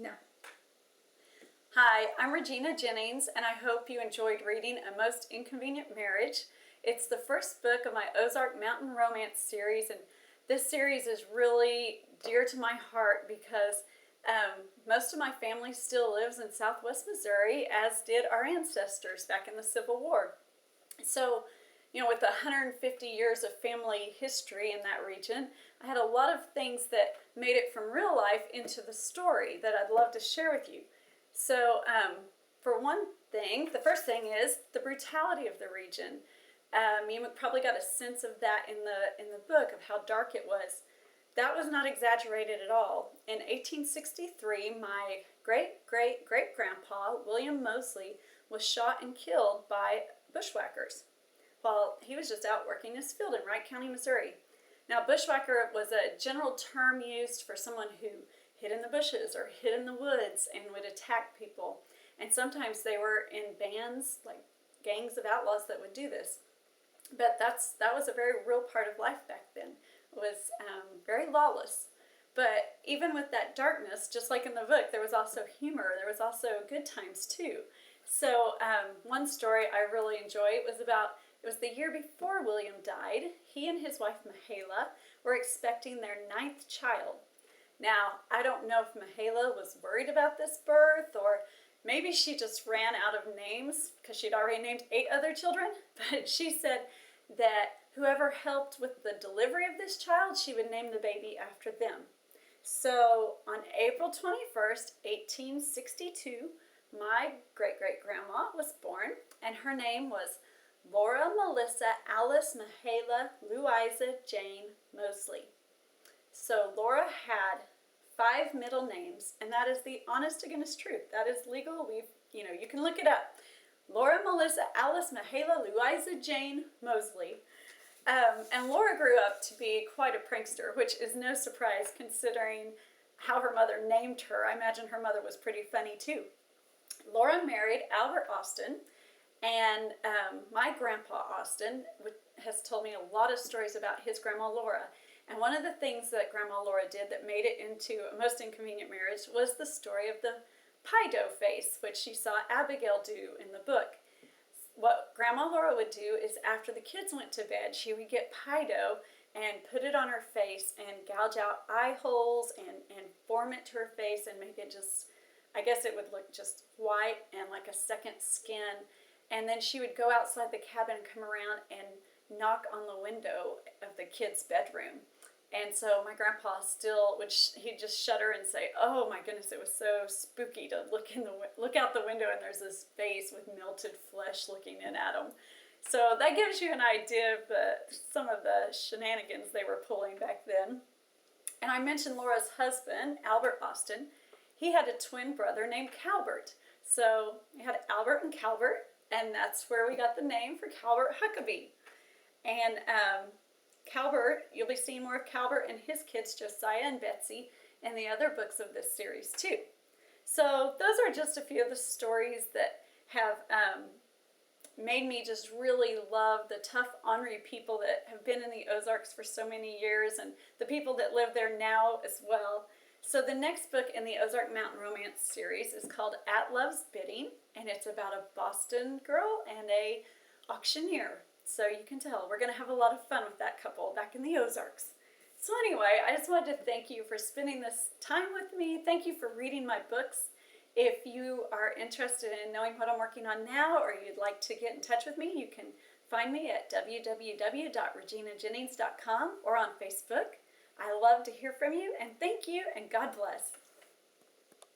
No. Hi, I'm Regina Jennings, and I hope you enjoyed reading A Most Inconvenient Marriage. It's the first book of my Ozark Mountain Romance series, and this series is really dear to my heart because most of my family still lives in southwest Missouri, as did our ancestors back in the Civil War. So, with 150 years of family history in that region, I had a lot of things that made it from real life into the story that I'd love to share with you. So, for one thing, the first thing is the brutality of the region. You probably got a sense of that in the book, of how dark it was. That was not exaggerated at all. In 1863, my great-great-great-grandpa, William Mosley, was shot and killed by bushwhackers while he was just out working his field in Wright County, Missouri. Now, bushwhacker was a general term used for someone who hid in the bushes or hid in the woods and would attack people. And sometimes they were in bands, like gangs of outlaws, that would do this. But that was a very real part of life back then. It was very lawless. But even with that darkness, just like in the book, there was also humor. There was also good times too. So one story I really enjoy, it was the year before William died. He and his wife Mahala were expecting their 9th child. Now, I don't know if Mahala was worried about this birth, or maybe she just ran out of names because she'd already named 8 other children. But she said that whoever helped with the delivery of this child, she would name the baby after them. So on April 21st, 1862, my great-great-grandma was born, and her name was Laura Melissa Alice Mahala Louisa Jane Mosley. So Laura had 5 middle names, and that is the honest-to-goodness truth. That is legal. You can look it up. Laura Melissa Alice Mahala Louisa Jane Mosley. And Laura grew up to be quite a prankster, which is no surprise considering how her mother named her. I imagine her mother was pretty funny too. Laura married Albert Austin, and my grandpa Austin has told me a lot of stories about his grandma Laura. And one of the things that Grandma Laura did that made it into A Most Inconvenient Marriage was the story of the pie dough face, which she saw Abigail do in the book. What Grandma Laura would do is, after the kids went to bed, she would get pie dough and put it on her face and gouge out eye holes and form it to her face and make it just, I guess it would look just white and like a second skin. And then she would go outside the cabin and come around and knock on the window of the kids' bedroom. And so my grandpa he'd just shudder and say, "Oh my goodness, it was so spooky to look out the window and there's this face with melted flesh looking in at him." So that gives you an idea of some of the shenanigans they were pulling back then. And I mentioned Laura's husband, Albert Austin. He had a twin brother named Calbert. So we had Albert and Calbert, and that's where we got the name for Calbert Huckabee. And Calbert, you'll be seeing more of Calbert and his kids, Josiah and Betsy, in the other books of this series too. So those are just a few of the stories that have made me just really love the tough, ornery people that have been in the Ozarks for so many years, and the people that live there now as well. So the next book in the Ozark Mountain Romance series is called At Love's Bidding, and it's about a Boston girl and a auctioneer. So you can tell we're going to have a lot of fun with that couple back in the Ozarks. So anyway, I just wanted to thank you for spending this time with me. Thank you for reading my books. If you are interested in knowing what I'm working on now, or you'd like to get in touch with me, you can find me at www.reginajennings.com or on Facebook. I love to hear from you, and thank you, and God bless.